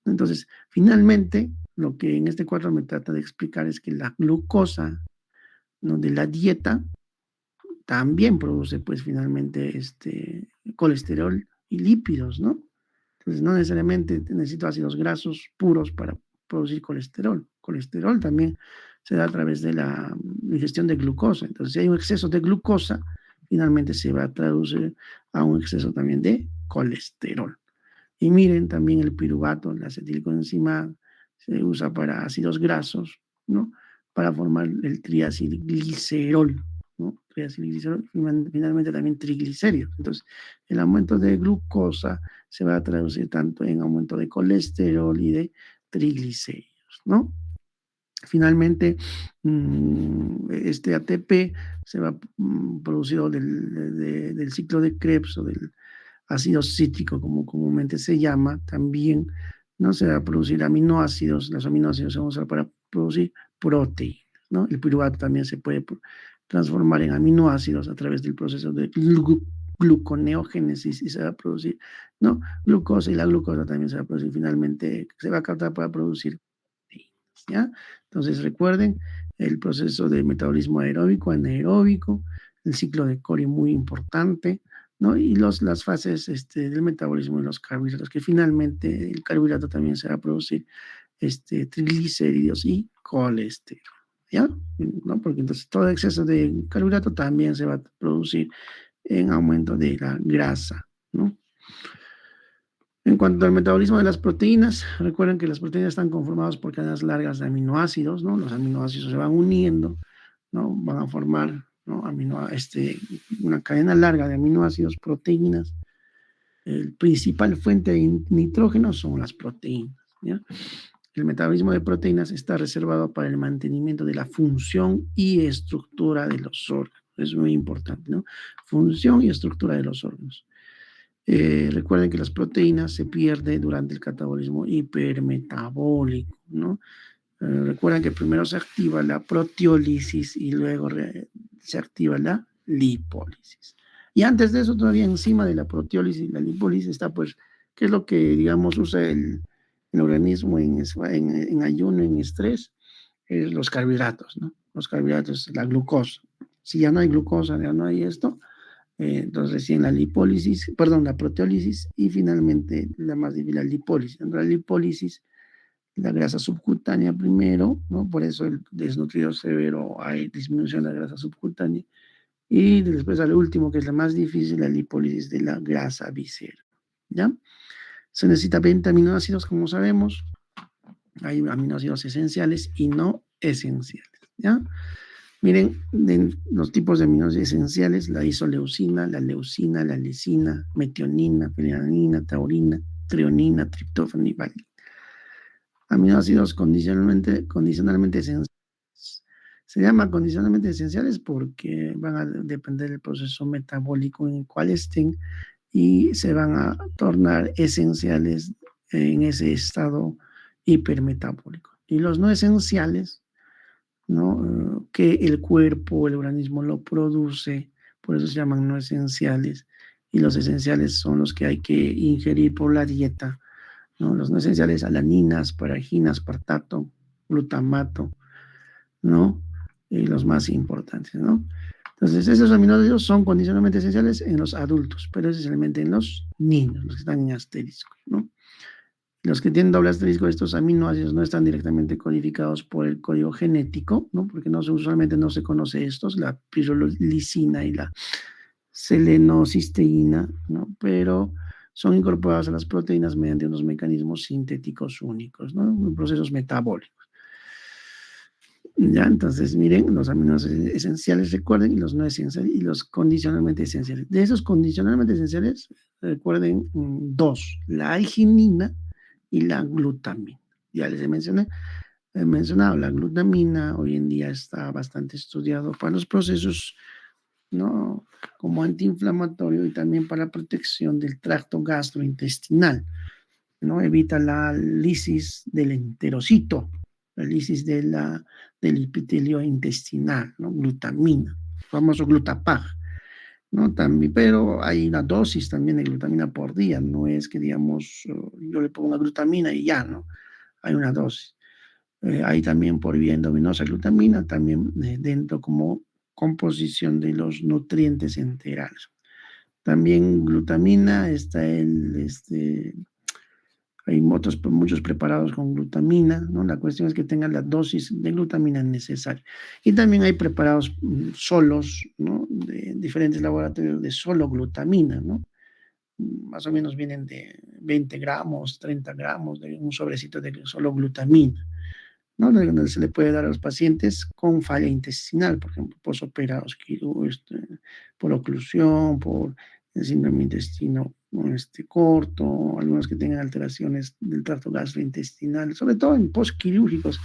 Entonces, finalmente, lo que en este cuadro me trata de explicar es que la glucosa, ¿no? De la dieta también produce, pues, finalmente, colesterol y lípidos, ¿no? Entonces, no necesariamente necesito ácidos grasos puros para producir colesterol. Colesterol también se da a través de la ingestión de glucosa. Entonces, si hay un exceso de glucosa, finalmente se va a traducir a un exceso también de colesterol. Y miren también el piruvato, la acetilcoenzima, se usa para ácidos grasos, ¿no? Para formar el triacilglicerol, ¿no? Triacilglicerol, finalmente también triglicéridos. Entonces, el aumento de glucosa se va a traducir tanto en aumento de colesterol y de triglicéridos, ¿no? Finalmente, este ATP se va producido del ciclo de Krebs o del ácido cítrico, como comúnmente se llama, también, ¿no? Se va a producir aminoácidos, los aminoácidos se van a usar para producir proteínas, ¿no? El piruvato también se puede transformar en aminoácidos a través del proceso de gluconeogénesis y se va a producir, ¿no? Glucosa y la glucosa también se va a producir finalmente, se va a captar para producir proteínas, ¿ya? Entonces recuerden el proceso de metabolismo aeróbico, anaeróbico, el ciclo de Cori muy importante, ¿no? Y las fases del metabolismo de los carbohidratos, que finalmente el carbohidrato también se va a producir triglicéridos y colesterol, ¿ya? ¿No? Porque entonces todo exceso de carbohidrato también se va a producir en aumento de la grasa, ¿no? En cuanto al metabolismo de las proteínas, recuerden que las proteínas están conformadas por cadenas largas de aminoácidos, ¿no? Los aminoácidos se van uniendo, ¿no? Van a formar, ¿no? Una cadena larga de aminoácidos, proteínas. El principal fuente de nitrógeno son las proteínas, ¿ya? El metabolismo de proteínas está reservado para el mantenimiento de la función y estructura de los órganos. Es muy importante, ¿no? Función y estructura de los órganos. Recuerden que las proteínas se pierden durante el catabolismo hipermetabólico, ¿no? Recuerden que primero se activa la proteólisis y luego se activa la lipólisis. Y antes de eso, todavía encima de la proteólisis y la lipólisis está, pues, ¿qué es lo que, digamos, usa el organismo en ayuno, en estrés? Los carbohidratos, ¿no? Los carbohidratos, la glucosa. Si ya no hay glucosa, ya no hay esto, entonces recién la lipólisis, perdón, la proteólisis y finalmente la más difícil, la lipólisis. En la lipólisis, la grasa subcutánea primero, ¿no? Por eso el desnutrido severo hay disminución de la grasa subcutánea. Y después al último, que es la más difícil, la lipólisis de la grasa visceral, ¿ya? Se necesita 20 aminoácidos, como sabemos. Hay aminoácidos esenciales y no esenciales, ¿ya? Miren, los tipos de aminoácidos esenciales, la isoleucina, la leucina, la lisina, metionina, fenilalanina, taurina, treonina, triptófano y valina. Aminoácidos condicionalmente esenciales. Se llama condicionalmente esenciales porque van a depender del proceso metabólico en el cual estén y se van a tornar esenciales en ese estado hipermetabólico. Y los no esenciales, ¿no? Que el cuerpo, el organismo lo produce, por eso se llaman no esenciales. Y los esenciales son los que hay que ingerir por la dieta, ¿no? Los no esenciales, alaninas, paraginas, aspartato, glutamato, ¿no? Y los más importantes, ¿no? Entonces, esos aminoácidos son condicionalmente esenciales en los adultos, pero esencialmente en los niños, los que están en asterisco, ¿no? Los que tienen doble asterisco, estos aminoácidos no están directamente codificados por el código genético, ¿no? Porque usualmente no se conoce estos, la pirolisina y la selenocisteína, ¿no? Pero son incorporados a las proteínas mediante unos mecanismos sintéticos únicos, ¿no? Procesos metabólicos. Ya, entonces miren, los aminoácidos esenciales, recuerden, y los no esenciales y los condicionalmente esenciales. De esos condicionalmente esenciales, recuerden dos, la arginina y la glutamina. Ya les he mencionado, la glutamina hoy en día está bastante estudiado para los procesos, ¿no? Como antiinflamatorio y también para protección del tracto gastrointestinal, ¿no? Evita la lisis del enterocito, la lisis del epitelio intestinal, ¿no? Glutamina, famoso glutapag, ¿no? También, pero hay una dosis también de glutamina por día, no es que digamos, yo le pongo una glutamina y ya, ¿no? Hay una dosis. Hay también por vía endovenosa glutamina, también dentro como composición de los nutrientes enterales. También glutamina, está hay muchos preparados con glutamina, ¿no? La cuestión es que tengan la dosis de glutamina necesaria. Y también hay preparados solos, ¿no? De diferentes laboratorios de solo glutamina, ¿no? Más o menos vienen de 20 gramos, 30 gramos de un sobrecito de solo glutamina, ¿no? Donde se le puede dar a los pacientes con falla intestinal, por ejemplo, posoperados, por oclusión, por el síndrome intestino corto, algunos que tengan alteraciones del tracto gastrointestinal, sobre todo en postquirúrgicos,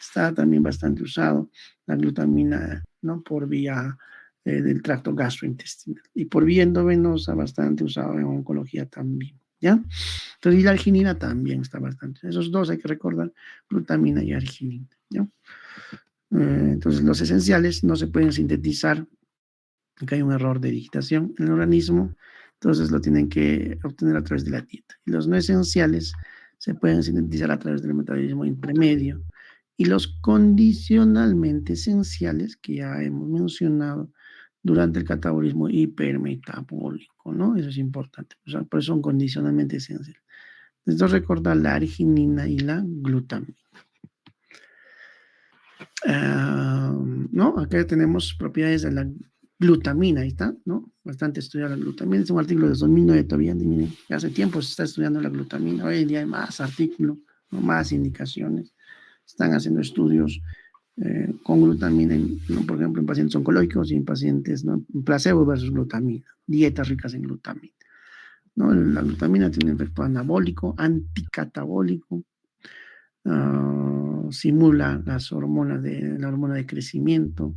está también bastante usado la glutamina, ¿no? Por vía del tracto gastrointestinal y por vía endovenosa bastante usado en oncología también, ¿ya? Entonces, y la arginina también está bastante. Esos dos hay que recordar, glutamina y arginina, ¿ya? Entonces, los esenciales no se pueden sintetizar, porque hay un error de digitación en el organismo, entonces lo tienen que obtener a través de la dieta. Y los no esenciales se pueden sintetizar a través del metabolismo intermedio. Y los condicionalmente esenciales, que ya hemos mencionado, durante el catabolismo hipermetabólico, ¿no? Eso es importante, o sea, por eso son condicionalmente esenciales. Entonces recordar la arginina y la glutamina. ¿No? Acá tenemos propiedades de la glutamina, ahí está, ¿no? Bastante estudiada la glutamina. Es un artículo de 2009 todavía, miren, hace tiempo se está estudiando la glutamina. Hoy en día hay más artículos, ¿no? Más indicaciones. Están haciendo estudios con glutamina, ¿no? Por ejemplo, en pacientes oncológicos y en pacientes, ¿no? Placebo versus glutamina, dietas ricas en glutamina, ¿no? La glutamina tiene un efecto anabólico, anticatabólico, simula la hormona de crecimiento,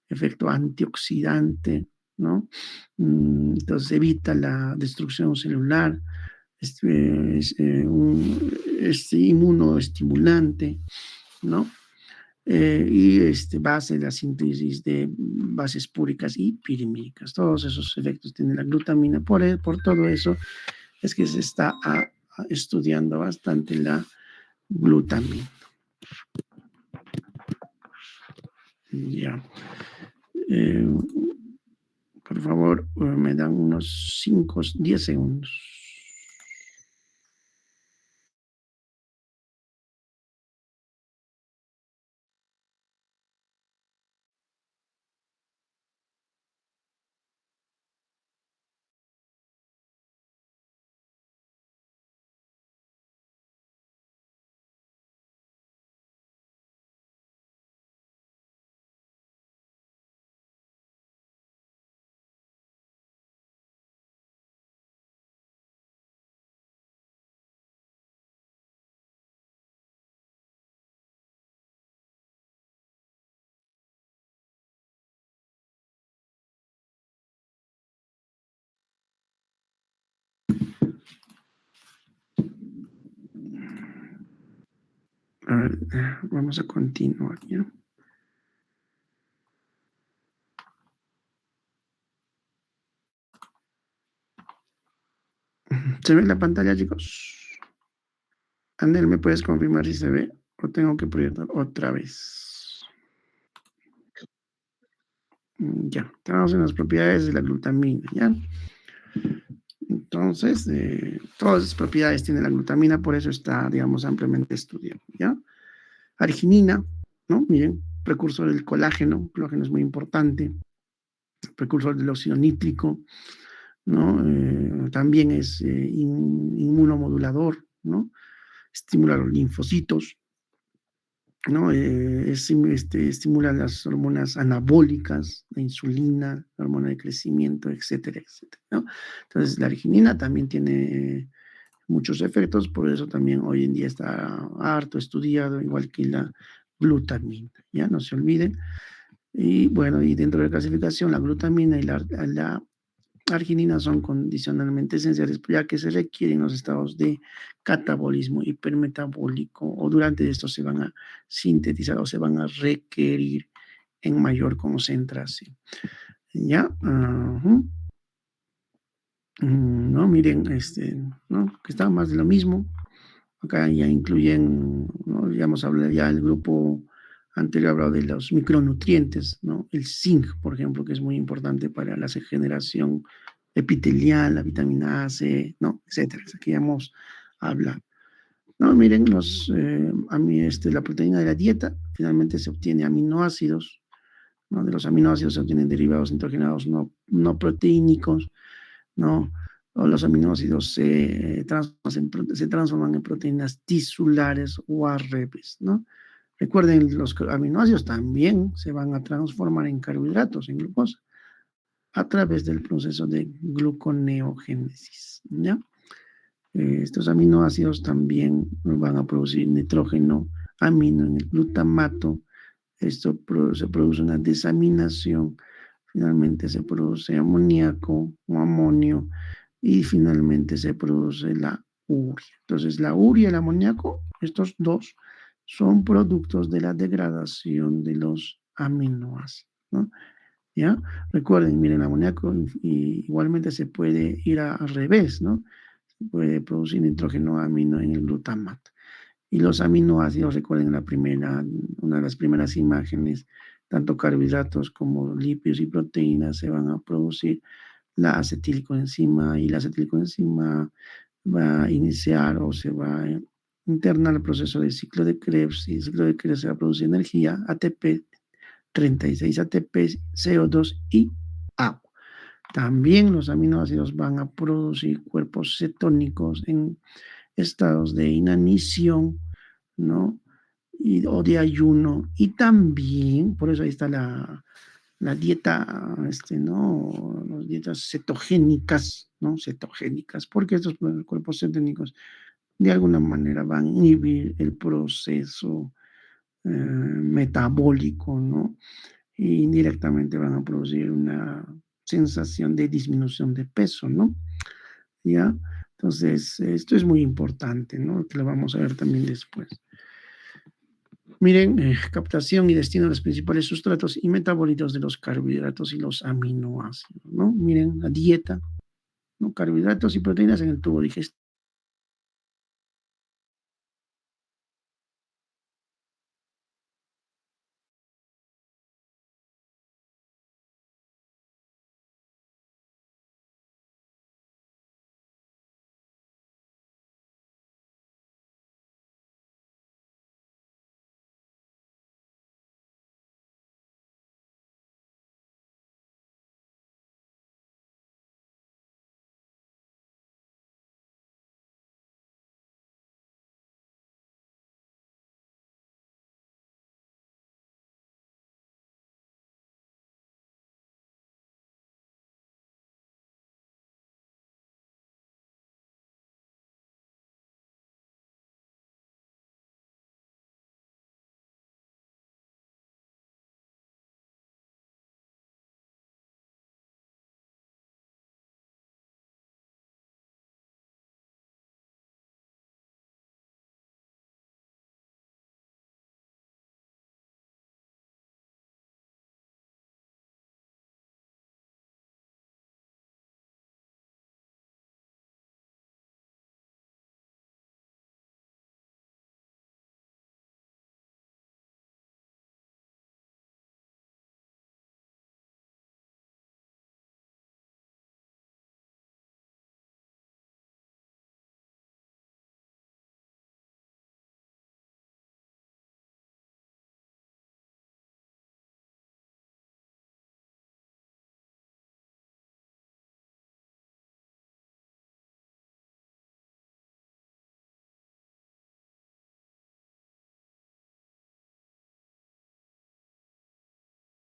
efecto antioxidante, ¿no? Entonces evita la destrucción celular, es inmunoestimulante, ¿no? Y base la síntesis de bases púricas y pirimídicas. Todos esos efectos tiene la glutamina. Por todo eso es que se está estudiando bastante la glutamina. Ya. Eh, por favor, me dan unos 5, 10 segundos. A ver, vamos a continuar, ¿ya? ¿Se ve la pantalla, chicos? Anel, ¿me puedes confirmar si se ve o tengo que proyectar otra vez? Ya, estamos en las propiedades de la glutamina, ¿ya? Entonces, todas esas propiedades tiene la glutamina, por eso está, digamos, ampliamente estudiado, ¿ya? Arginina, ¿no? Miren, precursor del colágeno, el colágeno es muy importante, precursor del óxido nítrico, ¿no? También es inmunomodulador, ¿no? Estimula los linfocitos, ¿no? Estimula las hormonas anabólicas, la insulina, la hormona de crecimiento, etcétera, etcétera, ¿no? Entonces, la arginina también tiene muchos efectos, por eso también hoy en día está harto estudiado, igual que la glutamina, ¿ya? No se olviden. Y bueno, y dentro de la clasificación, la glutamina y la arginina son condicionalmente esenciales, ya que se requieren los estados de catabolismo hipermetabólico, o durante esto se van a sintetizar o se van a requerir en mayor concentración. ¿Ya? No, miren, ¿no? Que está más de lo mismo. Acá ya incluyen, ¿no? Ya hemos hablado, ya el grupo anterior hablado de los micronutrientes, ¿no? El zinc, por ejemplo, que es muy importante para la regeneración epitelial, la vitamina A, C, ¿no? Etcétera. Aquí ya hemos hablado. No, miren, la proteína de la dieta finalmente se obtiene aminoácidos, ¿no? De los aminoácidos se obtienen derivados nitrogenados no proteínicos, ¿no? O los aminoácidos se transforman en proteínas tisulares o arrebes, ¿no? Recuerden, los aminoácidos también se van a transformar en carbohidratos, en glucosa, a través del proceso de gluconeogénesis, ¿ya? Estos aminoácidos también van a producir nitrógeno, amino en el glutamato. Se produce una desaminación, finalmente se produce amoníaco o amonio y finalmente se produce la urea. Entonces, la urea y el amoníaco, estos dos, son productos de la degradación de los aminoácidos, ¿no? ¿Ya? Recuerden, miren, el amoníaco igualmente se puede ir al revés, ¿no? Se puede producir nitrógeno amino en el glutamato. Y los aminoácidos, recuerden una de las primeras imágenes, tanto carbohidratos como lípidos y proteínas se van a producir la acetilcoenzima, y la acetilcoenzima va a iniciar o se va a internar el proceso de ciclo de Krebs, y el ciclo de Krebs se va a producir energía, ATP, 36 ATP, CO2 y agua. También los aminoácidos van a producir cuerpos cetónicos en estados de inanición, ¿no? O de ayuno, y también, por eso ahí está la dieta, ¿no? Las dietas cetogénicas, ¿no? Cetogénicas, porque estos cuerpos cetónicos de alguna manera van a inhibir el proceso metabólico, ¿no? Y indirectamente van a producir una sensación de disminución de peso, ¿no? ¿Ya? Entonces, esto es muy importante, ¿no? Que lo vamos a ver también después. Miren, captación y destino de los principales sustratos y metabolitos de los carbohidratos y los aminoácidos, ¿no? Miren, la dieta, ¿no? Carbohidratos y proteínas en el tubo digestivo.